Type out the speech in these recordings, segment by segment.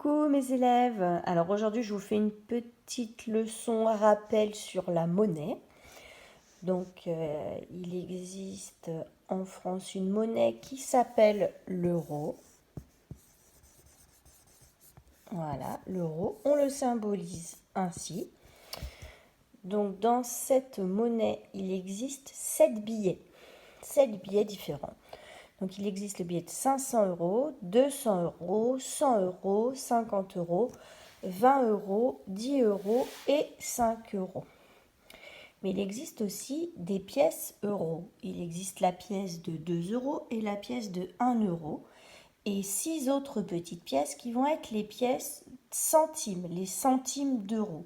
Coucou mes élèves. Alors aujourd'hui je vous fais une petite leçon rappel sur la monnaie. Donc il existe en France une monnaie qui s'appelle l'euro. Voilà, l'euro, on le symbolise ainsi. Donc dans cette monnaie il existe 7 billets différents. Donc il existe le billet de 500 euros, 200 euros, 100 euros, 50 euros, 20 euros, 10 euros et 5 euros. Mais il existe aussi des pièces euros. Il existe la pièce de 2 euros et la pièce de 1 euro. Et 6 autres petites pièces qui vont être les pièces centimes, les centimes d'euros.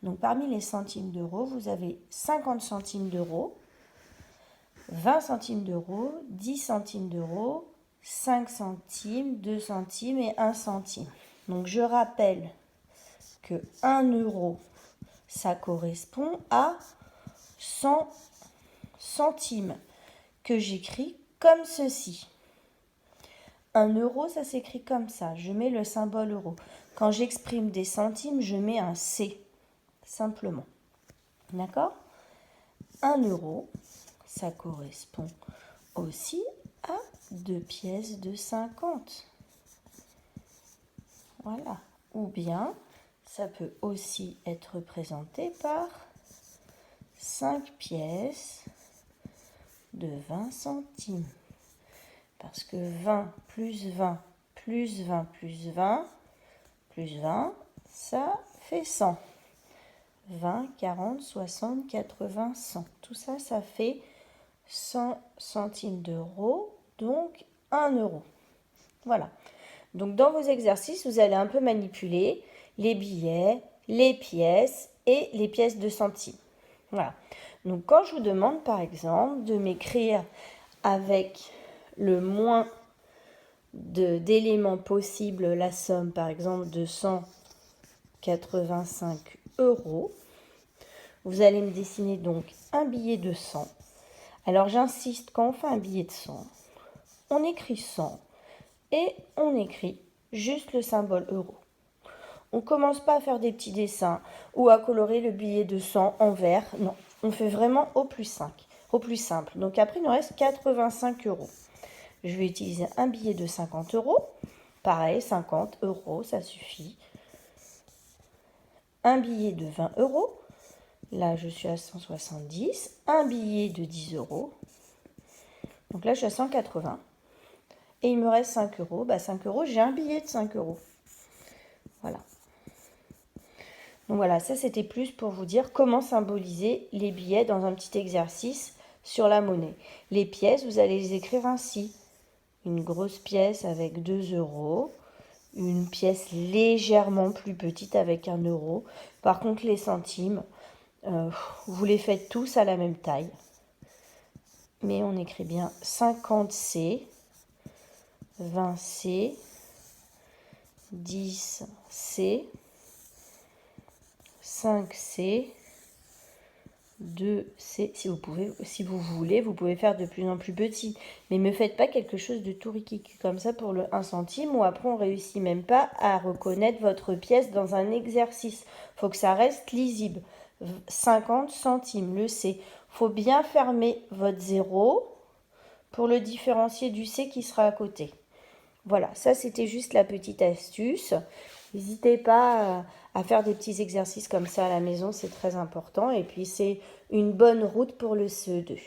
Donc parmi les centimes d'euros, vous avez 50 centimes d'euros, 20 centimes d'euros, 10 centimes d'euros, 5 centimes, 2 centimes et 1 centime. Donc je rappelle que 1 euro, ça correspond à 100 centimes que j'écris comme ceci. 1 euro, ça s'écrit comme ça. Je mets le symbole euro. Quand j'exprime des centimes, je mets un C, simplement. D'accord ? 1 euro, ça correspond aussi à 2 pièces de 50. Voilà. Ou bien, ça peut aussi être représenté par 5 pièces de 20 centimes. Parce que 20 plus 20 plus 20 plus 20 plus 20, ça fait 100. 20, 40, 60, 80, 100. Tout ça, ça fait 100 centimes d'euros, donc 1 euro. Voilà. Donc dans vos exercices, vous allez un peu manipuler les billets, les pièces et les pièces de centimes. Voilà. Donc quand je vous demande par exemple de m'écrire avec le moins d'éléments possibles la somme par exemple de 185 euros, vous allez me dessiner donc un billet de 100. Alors j'insiste, quand on fait un billet de 100, on écrit 100 et on écrit juste le symbole euro. On ne commence pas à faire des petits dessins ou à colorer le billet de 100 en vert. Non, on fait vraiment au plus simple. Donc après, il nous reste 85 euros. Je vais utiliser un billet de 50 euros. Pareil, 50 euros, ça suffit. Un billet de 20 euros. Là, je suis à 170. Un billet de 10 euros. Donc là, je suis à 180. Et il me reste 5 euros. 5 euros, j'ai un billet de 5 euros. Voilà. Donc voilà, ça c'était plus pour vous dire comment symboliser les billets dans un petit exercice sur la monnaie. Les pièces, vous allez les écrire ainsi. Une grosse pièce avec 2 euros. Une pièce légèrement plus petite avec 1 euro. Par contre, les centimes, vous les faites tous à la même taille. Mais on écrit bien 50C, 20C, 10C, 5C, 2C. Si vous voulez, vous pouvez faire de plus en plus petit. Mais ne me faites pas quelque chose de tout riquiqui comme ça pour le 1 centime ou après on ne réussit même pas à reconnaître votre pièce dans un exercice. Il faut que ça reste lisible. 50 centimes, le C. Il faut bien fermer votre 0 pour le différencier du C qui sera à côté. Voilà, ça c'était juste la petite astuce. N'hésitez pas à faire des petits exercices comme ça à la maison, c'est très important. Et puis c'est une bonne route pour le CE2.